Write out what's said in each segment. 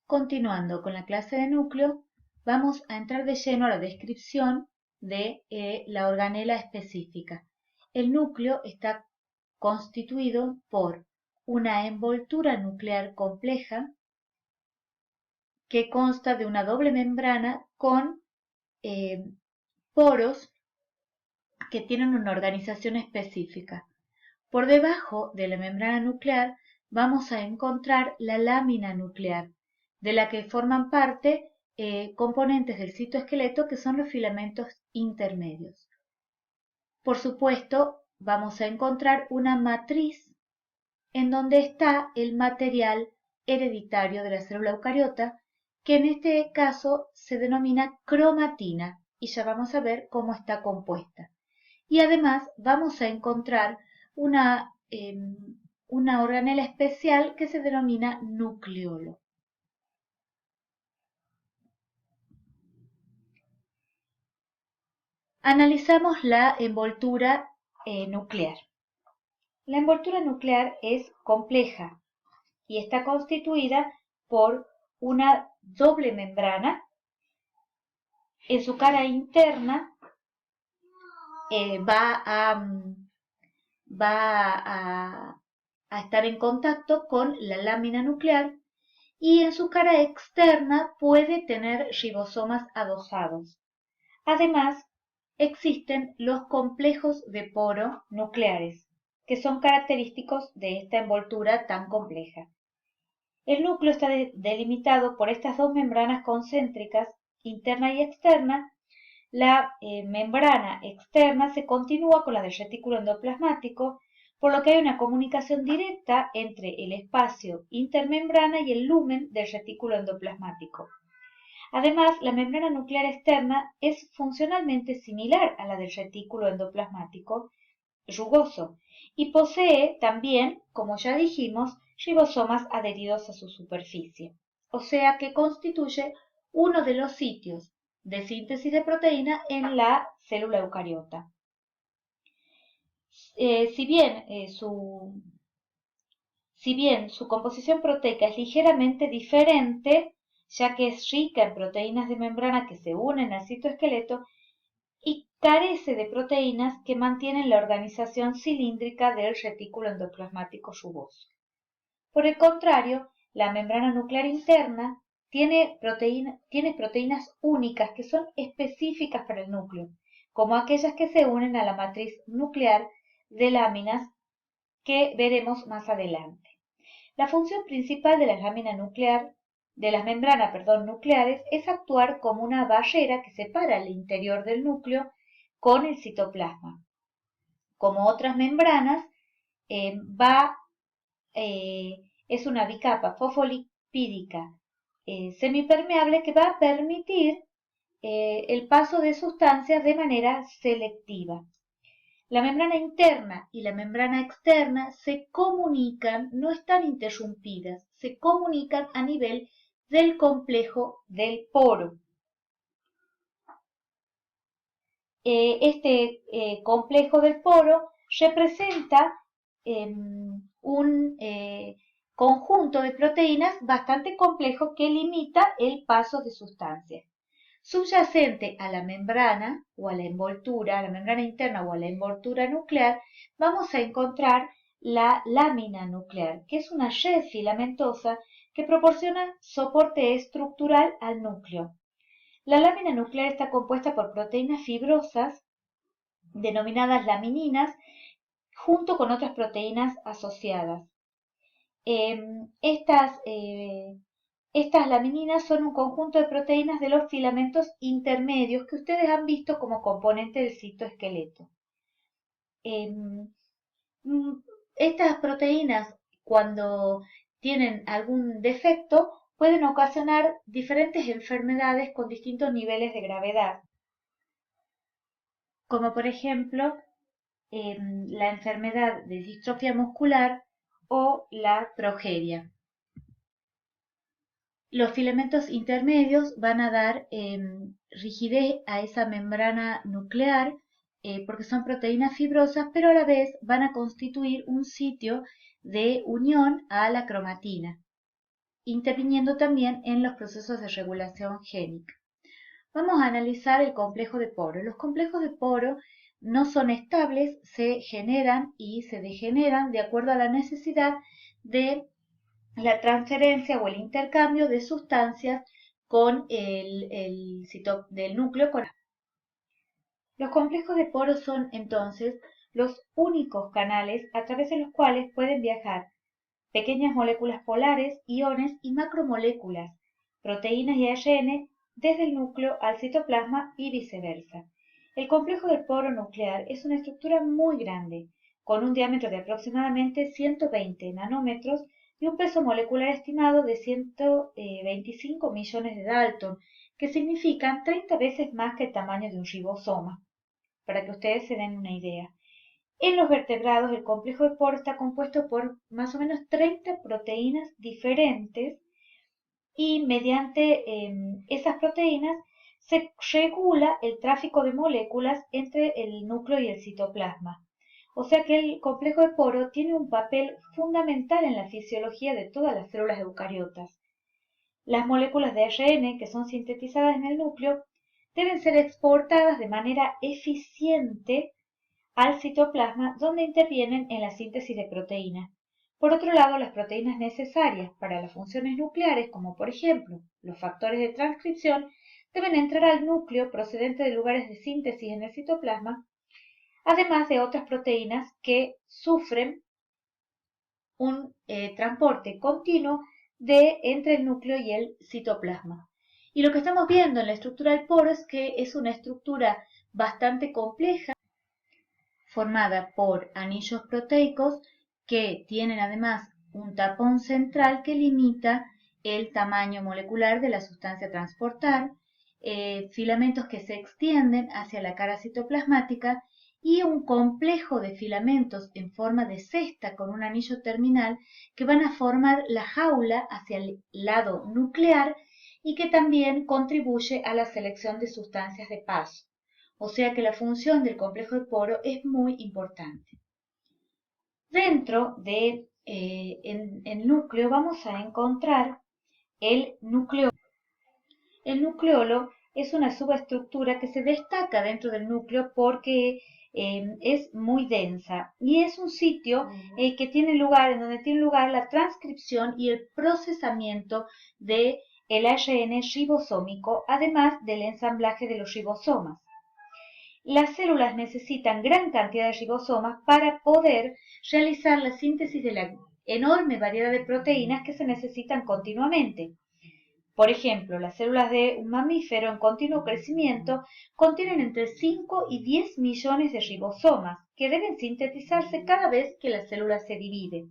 Continuando con la clase de núcleo, vamos a entrar de lleno a la descripción de la organela específica. El núcleo está constituido por una envoltura nuclear compleja que consta de una doble membrana con poros que tienen una organización específica. Por debajo de la membrana nuclear vamos a encontrar la lámina nuclear, de la que forman parte componentes del citoesqueleto que son los filamentos intermedios. Por supuesto, vamos a encontrar una matriz en donde está el material hereditario de la célula eucariota, que en este caso se denomina cromatina, y ya vamos a ver cómo está compuesta. Y además vamos a encontrar una organela especial que se denomina nucleolo. Analizamos la envoltura nuclear. La envoltura nuclear es compleja y está constituida por una doble membrana. En su cara interna va a estar en contacto con la lámina nuclear y en su cara externa puede tener ribosomas adosados. Además, existen los complejos de poro nucleares, que son característicos de esta envoltura tan compleja. El núcleo está delimitado por estas dos membranas concéntricas, interna y externa. La membrana externa se continúa con la del retículo endoplasmático, por lo que hay una comunicación directa entre el espacio intermembrana y el lumen del retículo endoplasmático. Además, la membrana nuclear externa es funcionalmente similar a la del retículo endoplasmático, rugoso, y posee también, como ya dijimos, ribosomas adheridos a su superficie, o sea que constituye uno de los sitios de síntesis de proteína en la célula eucariota. Si bien su composición proteica es ligeramente diferente, ya que es rica en proteínas de membrana que se unen al citoesqueleto y carece de proteínas que mantienen la organización cilíndrica del retículo endoplasmático rugoso. Por el contrario, la membrana nuclear interna tiene proteínas únicas que son específicas para el núcleo, como aquellas que se unen a la matriz nuclear de láminas que veremos más adelante. La función principal de las membranas nucleares es actuar como una barrera que separa el interior del núcleo con el citoplasma. Como otras membranas, es una bicapa fosfolipídica semipermeable que va a permitir el paso de sustancias de manera selectiva. La membrana interna y la membrana externa se comunican, no están interrumpidas, se comunican a nivel del complejo del poro. Este complejo del poro representa un conjunto de proteínas bastante complejo que limita el paso de sustancias. Subyacente a la membrana o a la envoltura, a la membrana interna o a la envoltura nuclear, vamos a encontrar la lámina nuclear, que es una red filamentosa que proporciona soporte estructural al núcleo. La lámina nuclear está compuesta por proteínas fibrosas, denominadas lamininas, junto con otras proteínas asociadas. Estas lamininas son un conjunto de proteínas de los filamentos intermedios que ustedes han visto como componente del citoesqueleto. Estas proteínas, cuando tienen algún defecto, pueden ocasionar diferentes enfermedades con distintos niveles de gravedad, como por ejemplo la enfermedad de distrofia muscular o la progeria. Los filamentos intermedios van a dar rigidez a esa membrana nuclear porque son proteínas fibrosas, pero a la vez van a constituir un sitio de unión a la cromatina. interviniendo también en los procesos de regulación génica. Vamos a analizar el complejo de poro. Los complejos de poro no son estables, se generan y se degeneran de acuerdo a la necesidad de la transferencia o el intercambio de sustancias con del núcleo. Los complejos de poro son entonces los únicos canales a través de los cuales pueden viajar pequeñas moléculas polares, iones y macromoléculas, proteínas y ARN desde el núcleo al citoplasma y viceversa. El complejo del poro nuclear es una estructura muy grande, con un diámetro de aproximadamente 120 nanómetros y un peso molecular estimado de 125 millones de Dalton, que significan 30 veces más que el tamaño de un ribosoma, para que ustedes se den una idea. En los vertebrados, el complejo de poro está compuesto por más o menos 30 proteínas diferentes y mediante esas proteínas se regula el tráfico de moléculas entre el núcleo y el citoplasma. O sea que el complejo de poro tiene un papel fundamental en la fisiología de todas las células eucariotas. Las moléculas de ARN que son sintetizadas en el núcleo deben ser exportadas de manera eficiente al citoplasma, donde intervienen en la síntesis de proteínas. Por otro lado, las proteínas necesarias para las funciones nucleares, como por ejemplo los factores de transcripción, deben entrar al núcleo procedente de lugares de síntesis en el citoplasma, además de otras proteínas que sufren un transporte continuo entre el núcleo y el citoplasma. Y lo que estamos viendo en la estructura del poro es que es una estructura bastante compleja, formada por anillos proteicos que tienen además un tapón central que limita el tamaño molecular de la sustancia a transportar, filamentos que se extienden hacia la cara citoplasmática y un complejo de filamentos en forma de cesta con un anillo terminal que van a formar la jaula hacia el lado nuclear y que también contribuye a la selección de sustancias de paso. O sea que la función del complejo de poro es muy importante. Dentro del núcleo vamos a encontrar el nucleolo. El nucleolo es una subestructura que se destaca dentro del núcleo porque es muy densa y es un sitio que tiene lugar, en donde tiene lugar la transcripción y el procesamiento del ARN ribosómico, además del ensamblaje de los ribosomas. Las células necesitan gran cantidad de ribosomas para poder realizar la síntesis de la enorme variedad de proteínas que se necesitan continuamente. Por ejemplo, las células de un mamífero en continuo crecimiento contienen entre 5 y 10 millones de ribosomas que deben sintetizarse cada vez que la célula se divide.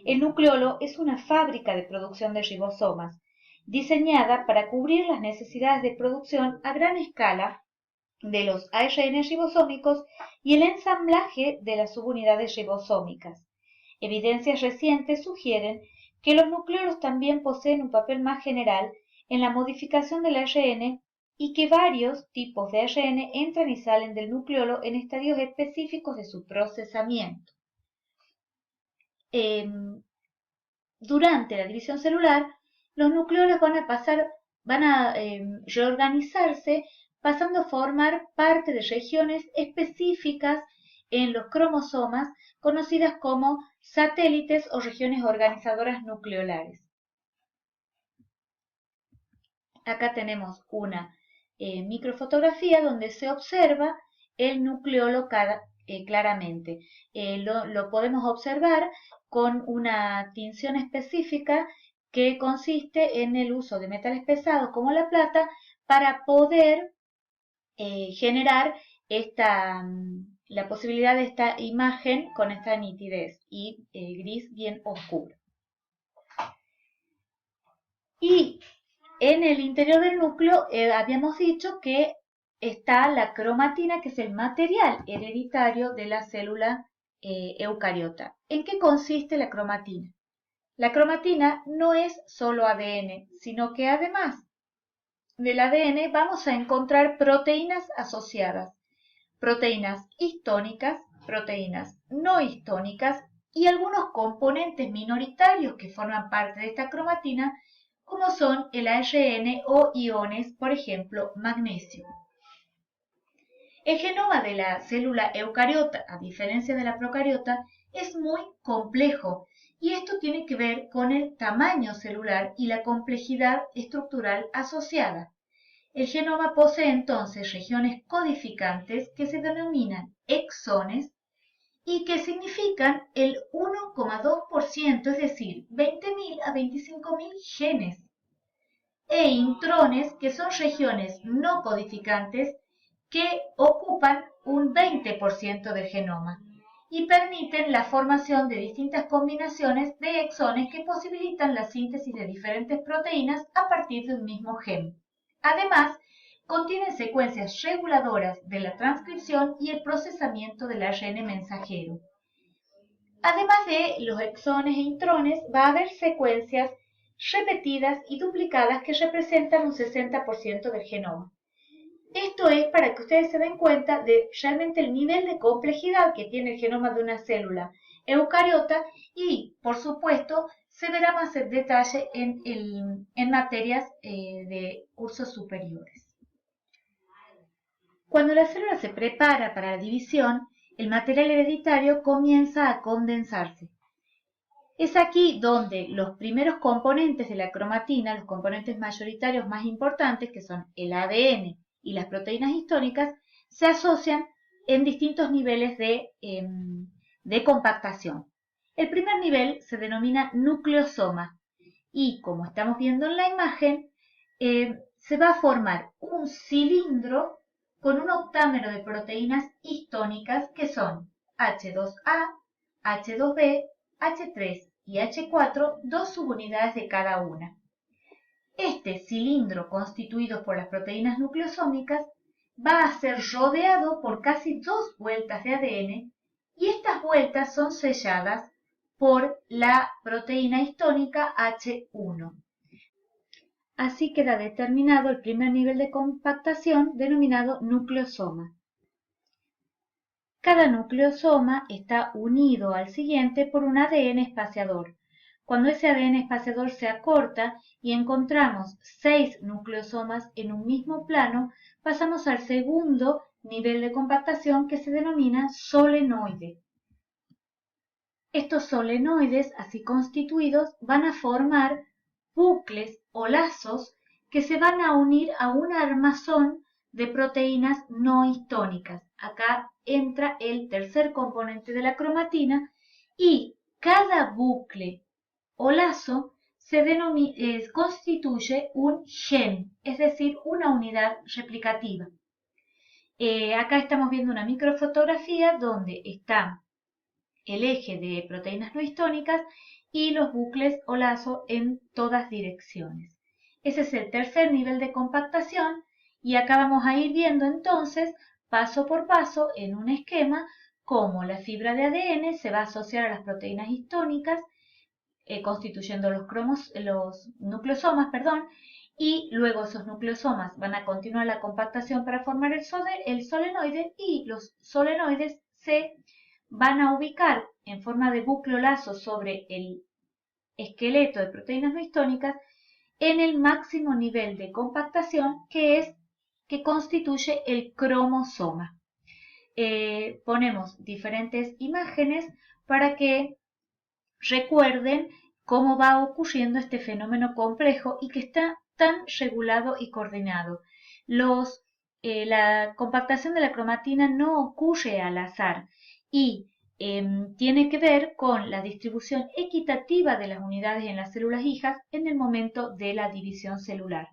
El nucleolo es una fábrica de producción de ribosomas, diseñada para cubrir las necesidades de producción a gran escala de los ARN ribosómicos y el ensamblaje de las subunidades ribosómicas. Evidencias recientes sugieren que los nucleolos también poseen un papel más general en la modificación del ARN y que varios tipos de ARN entran y salen del nucleolo en estadios específicos de su procesamiento. Durante la división celular, los nucleolos van a reorganizarse pasando a formar parte de regiones específicas en los cromosomas conocidas como satélites o regiones organizadoras nucleolares. Acá tenemos una microfotografía donde se observa el nucleolo claramente. Lo podemos observar con una tinción específica que consiste en el uso de metales pesados como la plata para poder generar la posibilidad de esta imagen con esta nitidez y gris bien oscuro. Y en el interior del núcleo habíamos dicho que está la cromatina, que es el material hereditario de la célula eucariota. ¿En qué consiste la cromatina? La cromatina no es solo ADN, sino que además del ADN vamos a encontrar proteínas asociadas, proteínas histónicas, proteínas no histónicas y algunos componentes minoritarios que forman parte de esta cromatina, como son el ARN o iones, por ejemplo, magnesio. El genoma de la célula eucariota, a diferencia de la procariota, es muy complejo y esto tiene que ver con el tamaño celular y la complejidad estructural asociada. El genoma posee entonces regiones codificantes que se denominan exones y que significan el 1,2%, es decir, 20.000 a 25.000 genes, e intrones, que son regiones no codificantes que ocupan un 20% del genoma y permiten la formación de distintas combinaciones de exones que posibilitan la síntesis de diferentes proteínas a partir de un mismo gen. Además, contienen secuencias reguladoras de la transcripción y el procesamiento del ARN mensajero. Además de los exones e intrones, va a haber secuencias repetidas y duplicadas que representan un 60% del genoma. Esto es para que ustedes se den cuenta de realmente el nivel de complejidad que tiene el genoma de una célula eucariota y, por supuesto, se verá más en detalle en materias de cursos superiores. Cuando la célula se prepara para la división, el material hereditario comienza a condensarse. Es aquí donde los primeros componentes de la cromatina, los componentes mayoritarios más importantes, que son el ADN y las proteínas histónicas, se asocian en distintos niveles de compactación. El primer nivel se denomina nucleosoma y, como estamos viendo en la imagen, se va a formar un cilindro con un octámero de proteínas histónicas que son H2A, H2B, H3 y H4, dos subunidades de cada una. Este cilindro constituido por las proteínas nucleosómicas va a ser rodeado por casi 2 vueltas de ADN y estas vueltas son selladas por la proteína histónica H1. Así queda determinado el primer nivel de compactación denominado nucleosoma. Cada nucleosoma está unido al siguiente por un ADN espaciador. Cuando ese ADN espaciador se acorta y encontramos 6 nucleosomas en un mismo plano, pasamos al segundo nivel de compactación que se denomina solenoide. Estos solenoides, así constituidos, van a formar bucles o lazos que se van a unir a un armazón de proteínas no histónicas. Acá entra el tercer componente de la cromatina y cada bucle o lazo constituye un gen, es decir, una unidad replicativa. Acá estamos viendo una microfotografía donde está el eje de proteínas no histónicas y los bucles o lazos en todas direcciones. Ese es el tercer nivel de compactación y acá vamos a ir viendo entonces paso por paso en un esquema cómo la fibra de ADN se va a asociar a las proteínas histónicas constituyendo los nucleosomas, y luego esos nucleosomas van a continuar la compactación para formar el solenoide y los solenoides se van a ubicar en forma de bucle o lazo sobre el esqueleto de proteínas no histónicas en el máximo nivel de compactación que constituye el cromosoma. Ponemos diferentes imágenes para que recuerden cómo va ocurriendo este fenómeno complejo y que está tan regulado y coordinado. La compactación de la cromatina no ocurre al azar y tiene que ver con la distribución equitativa de las unidades en las células hijas en el momento de la división celular.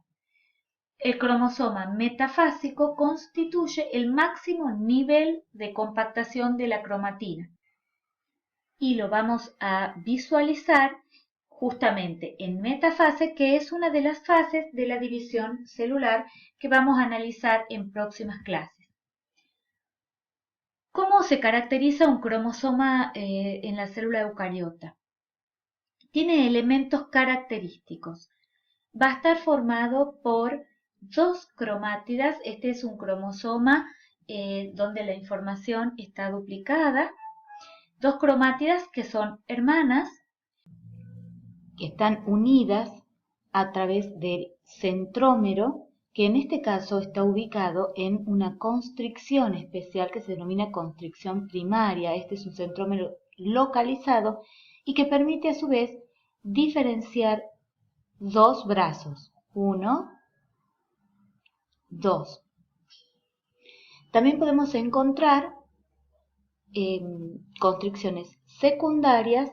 El cromosoma metafásico constituye el máximo nivel de compactación de la cromatina y lo vamos a visualizar justamente en metafase, que es una de las fases de la división celular que vamos a analizar en próximas clases. ¿Cómo se caracteriza un cromosoma en la célula eucariota? Tiene elementos característicos. Va a estar formado por 2 cromátidas. Este es un cromosoma donde la información está duplicada. dos cromátidas que son hermanas, que están unidas a través del centrómero, que en este caso está ubicado en una constricción especial que se denomina constricción primaria. Este es un centrómero localizado y que permite a su vez diferenciar dos brazos, 1, 2. También podemos encontrar constricciones secundarias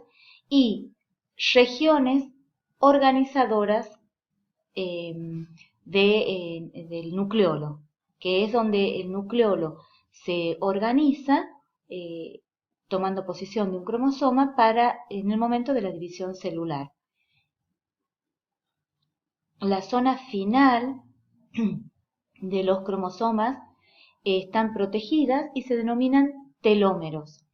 y regiones organizadoras del nucleolo, que es donde el nucleolo se organiza tomando posición de un cromosoma en el momento de la división celular. La zona final de los cromosomas están protegidas y se denominan telómeros.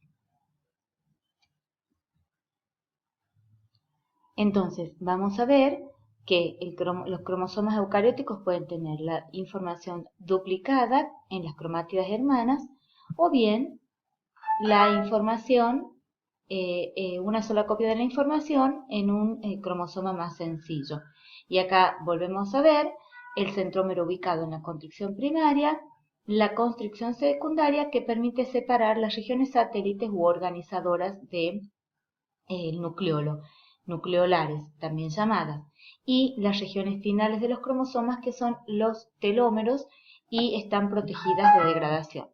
Entonces, vamos a ver que los cromosomas eucarióticos pueden tener la información duplicada en las cromátidas hermanas o bien la información, una sola copia de la información en un cromosoma más sencillo. Y acá volvemos a ver el centrómero ubicado en la constricción primaria, la constricción secundaria que permite separar las regiones satélites u organizadoras del nucleolo, nucleolares también llamadas, y las regiones finales de los cromosomas que son los telómeros y están protegidas de degradación.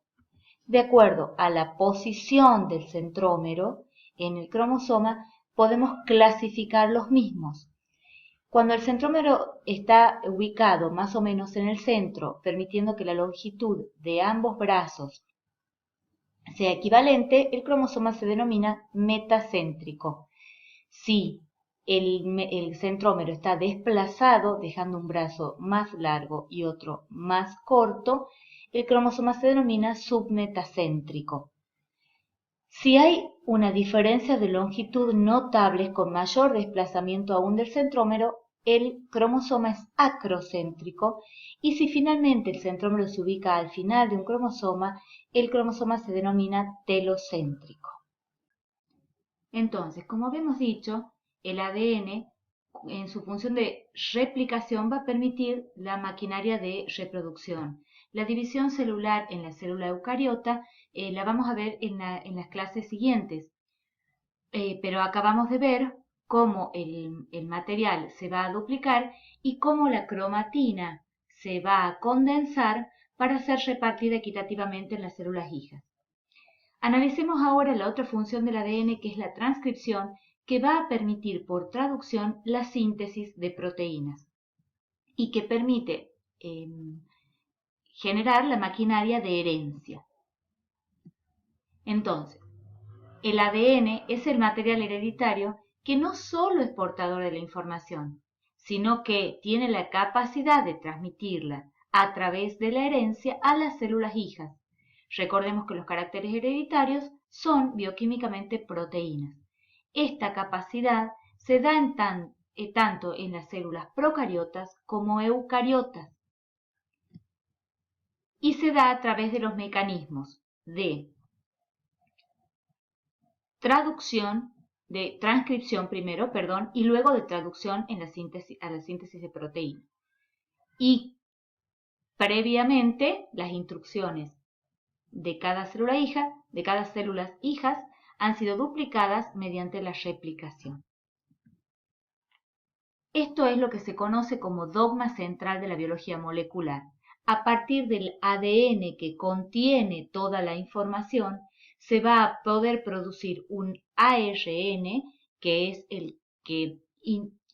De acuerdo a la posición del centrómero en el cromosoma, podemos clasificar los mismos. Cuando el centrómero está ubicado más o menos en el centro, permitiendo que la longitud de ambos brazos sea equivalente, el cromosoma se denomina metacéntrico. Si el centrómero está desplazado, dejando un brazo más largo y otro más corto, el cromosoma se denomina submetacéntrico. Si hay una diferencia de longitud notables con mayor desplazamiento aún del centrómero, el cromosoma es acrocéntrico, y si finalmente el centrómero se ubica al final de un cromosoma, el cromosoma se denomina telocéntrico. Entonces, como habíamos dicho, el ADN en su función de replicación va a permitir la maquinaria de reproducción. La división celular en la célula eucariota la vamos a ver en las clases siguientes, pero acabamos de ver cómo el material se va a duplicar y cómo la cromatina se va a condensar para ser repartida equitativamente en las células hijas. Analicemos ahora la otra función del ADN, que es la transcripción, que va a permitir por traducción la síntesis de proteínas y que permite generar la maquinaria de herencia. Entonces, el ADN es el material hereditario que no solo es portador de la información, sino que tiene la capacidad de transmitirla a través de la herencia a las células hijas. Recordemos que los caracteres hereditarios son bioquímicamente proteínas. Esta capacidad se da tanto en las células procariotas como eucariotas y se da a través de los mecanismos de transcripción primero, y luego de traducción a la síntesis de proteína. Y previamente las instrucciones de cada célula hija, de cada células hijas, han sido duplicadas mediante la replicación. Esto es lo que se conoce como dogma central de la biología molecular. A partir del ADN que contiene toda la información, se va a poder producir un ARN, que es el que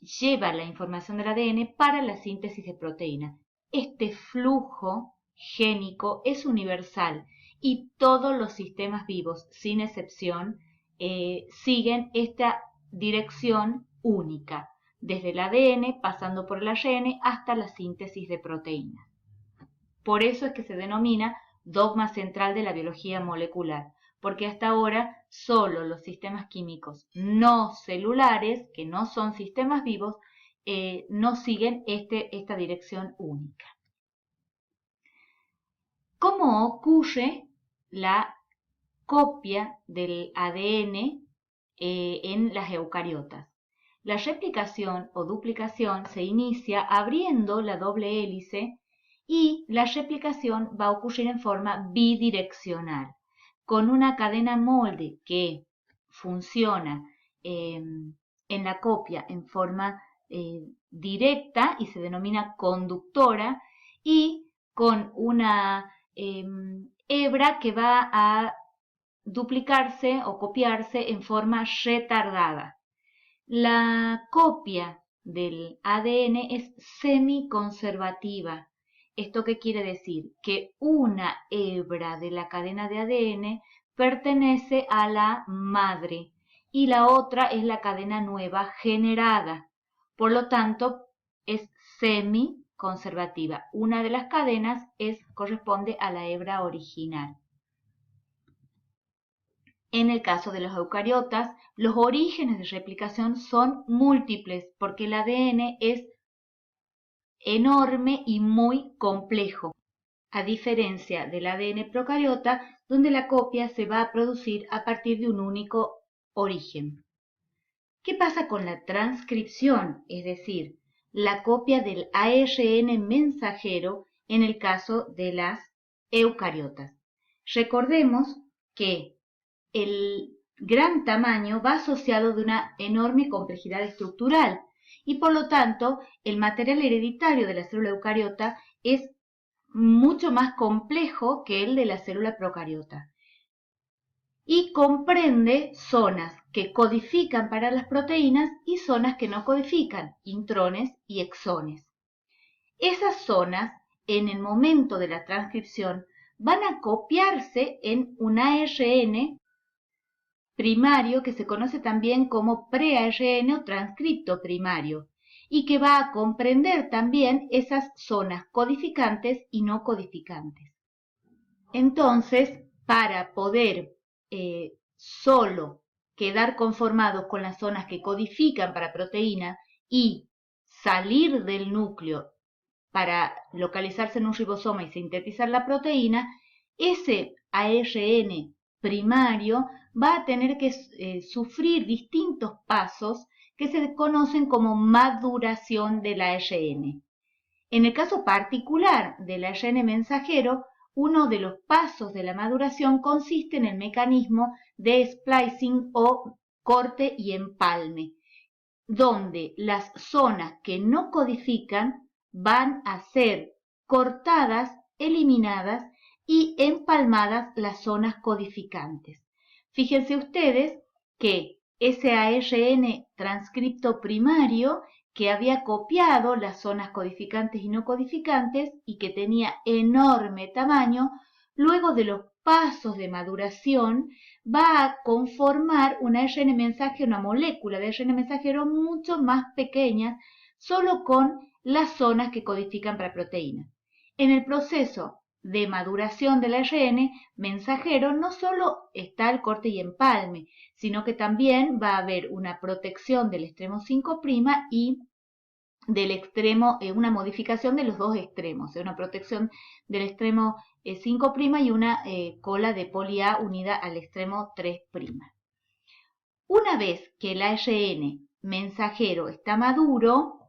lleva la información del ADN para la síntesis de proteína. Este flujo génico es universal y todos los sistemas vivos, sin excepción, siguen esta dirección única, desde el ADN, pasando por el ARN, hasta la síntesis de proteínas. Por eso es que se denomina dogma central de la biología molecular, porque hasta ahora solo los sistemas químicos no celulares, que no son sistemas vivos, no siguen esta dirección única. ¿Cómo ocurre la copia del ADN en las eucariotas. La replicación o duplicación se inicia abriendo la doble hélice y la replicación va a ocurrir en forma bidireccional, con una cadena molde que funciona en la copia en forma directa y se denomina conductora, y con una hebra que va a duplicarse o copiarse en forma retardada. La copia del ADN es semiconservativa. ¿Esto qué quiere decir? Que una hebra de la cadena de ADN pertenece a la madre y la otra es la cadena nueva generada. Por lo tanto, es semiconservativa. Una de las cadenas corresponde a la hebra original. En el caso de los eucariotas, los orígenes de replicación son múltiples porque el ADN es enorme y muy complejo, a diferencia del ADN procariota, donde la copia se va a producir a partir de un único origen. ¿Qué pasa con la transcripción? Es decir, la copia del ARN mensajero en el caso de las eucariotas. Recordemos que el gran tamaño va asociado de una enorme complejidad estructural y por lo tanto el material hereditario de la célula eucariota es mucho más complejo que el de la célula procariota y comprende zonas que codifican para las proteínas y zonas que no codifican, intrones y exones. Esas zonas, en el momento de la transcripción, van a copiarse en un ARN primario que se conoce también como pre-ARN o transcripto primario y que va a comprender también esas zonas codificantes y no codificantes. Entonces, para poder solo quedar conformados con las zonas que codifican para proteína y salir del núcleo para localizarse en un ribosoma y sintetizar la proteína, ese ARN primario va a tener que sufrir distintos pasos que se conocen como maduración del ARN. En el caso particular del ARN mensajero, uno de los pasos de la maduración consiste en el mecanismo de splicing o corte y empalme, donde las zonas que no codifican van a ser cortadas, eliminadas y empalmadas las zonas codificantes. Fíjense ustedes que ese ARN transcripto primario que había copiado las zonas codificantes y no codificantes y que tenía enorme tamaño, luego de los pasos de maduración va a conformar un ARN mensajero, una molécula de ARN mensajero mucho más pequeña, solo con las zonas que codifican para proteínas. En el proceso de maduración del ARN mensajero no solo está el corte y empalme, sino que también va a haber una protección del extremo 5' y del extremo, una modificación de los dos extremos, una protección del extremo 5' y una cola de poli A unida al extremo 3'. Una vez que el ARN mensajero está maduro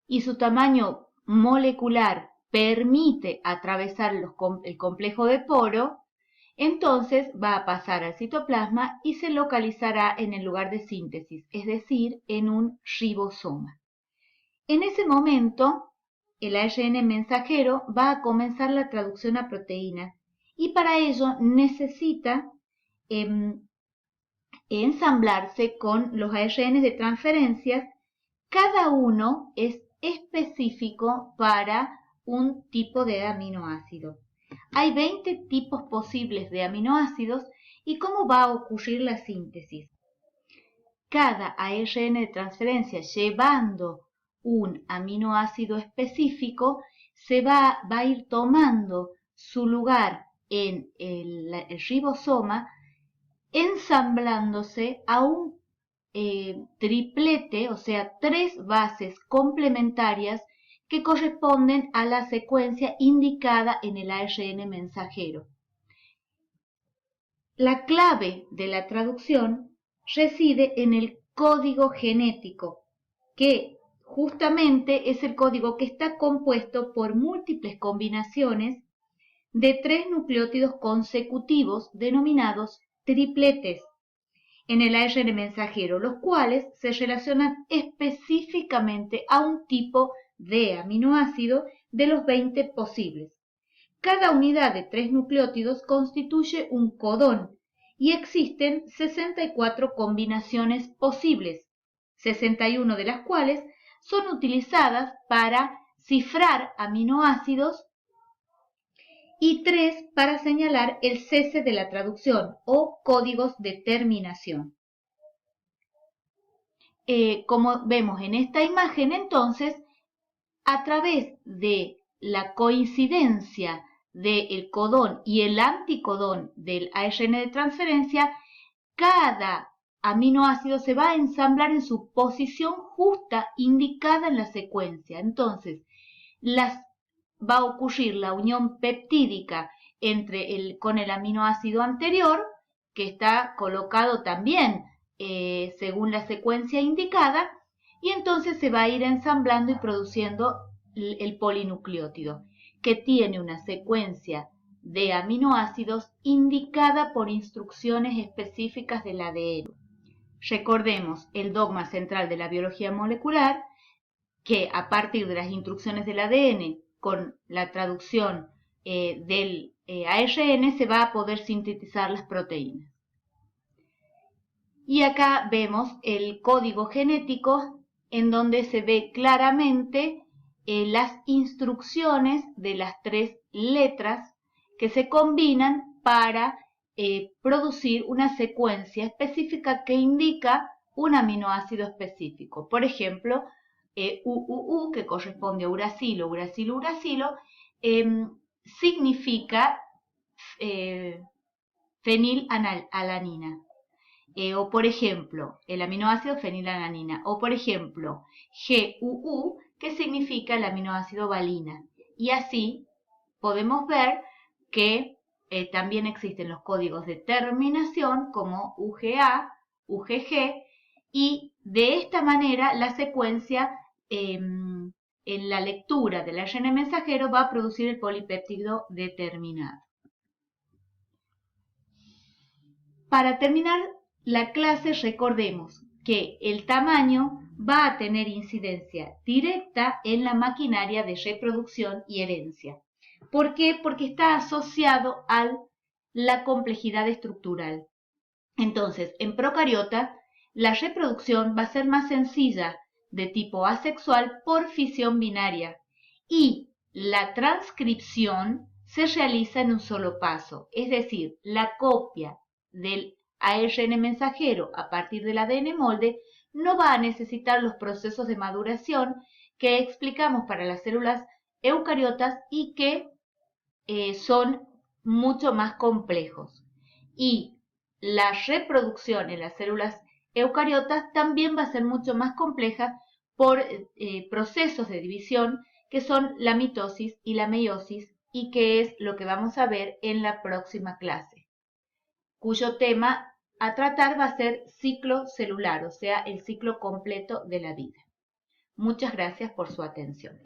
y su tamaño molecular permite atravesar el complejo de poro, entonces va a pasar al citoplasma y se localizará en el lugar de síntesis, es decir, en un ribosoma. En ese momento, el ARN mensajero va a comenzar la traducción a proteína y para ello necesita ensamblarse con los ARN de transferencias. Cada uno es específico para un tipo de aminoácido. Hay 20 tipos posibles de aminoácidos y cómo va a ocurrir la síntesis. Cada ARN de transferencia llevando un aminoácido específico se va a ir tomando su lugar en el ribosoma, ensamblándose a un triplete, o sea, 3 bases complementarias que corresponden a la secuencia indicada en el ARN mensajero. La clave de la traducción reside en el código genético, que justamente es el código que está compuesto por múltiples combinaciones de 3 nucleótidos consecutivos denominados tripletes en el ARN mensajero, los cuales se relacionan específicamente a un tipo de aminoácido de los 20 posibles. Cada unidad de 3 nucleótidos constituye un codón y existen 64 combinaciones posibles, 61 de las cuales son utilizadas para cifrar aminoácidos y 3 para señalar el cese de la traducción o códigos de terminación. Como vemos en esta imagen, entonces, a través de la coincidencia del codón y el anticodón del ARN de transferencia, cada aminoácido se va a ensamblar en su posición justa indicada en la secuencia. Entonces, va a ocurrir la unión peptídica con el aminoácido anterior, que está colocado también según la secuencia indicada, y entonces se va a ir ensamblando y produciendo el polinucleótido, que tiene una secuencia de aminoácidos indicada por instrucciones específicas del ADN. Recordemos el dogma central de la biología molecular, que a partir de las instrucciones del ADN con la traducción del ARN se va a poder sintetizar las proteínas. Y acá vemos el código genético en donde se ve claramente las instrucciones de las 3 letras que se combinan para producir una secuencia específica que indica un aminoácido específico. Por ejemplo, UUU, que corresponde a uracilo, uracilo, uracilo, significa fenilalanina. O por ejemplo, el aminoácido fenilalanina. O por ejemplo, GUU, que significa el aminoácido valina. Y así podemos ver que también existen los códigos de terminación como UGA, UGG, y de esta manera la secuencia en la lectura del ARN mensajero va a producir el polipéptido determinado. Para terminar la clase, recordemos que el tamaño va a tener incidencia directa en la maquinaria de reproducción y herencia. ¿Por qué? Porque está asociado a la complejidad estructural. Entonces, en procariota, la reproducción va a ser más sencilla, de tipo asexual por fisión binaria, y la transcripción se realiza en un solo paso, es decir, la copia del ARN mensajero a partir del ADN molde no va a necesitar los procesos de maduración que explicamos para las células eucariotas y que son mucho más complejos. Y la reproducción en las células eucariotas también va a ser mucho más compleja por procesos de división que son la mitosis y la meiosis, y que es lo que vamos a ver en la próxima clase, cuyo tema a tratar va a ser ciclo celular, o sea, el ciclo completo de la vida. Muchas gracias por su atención.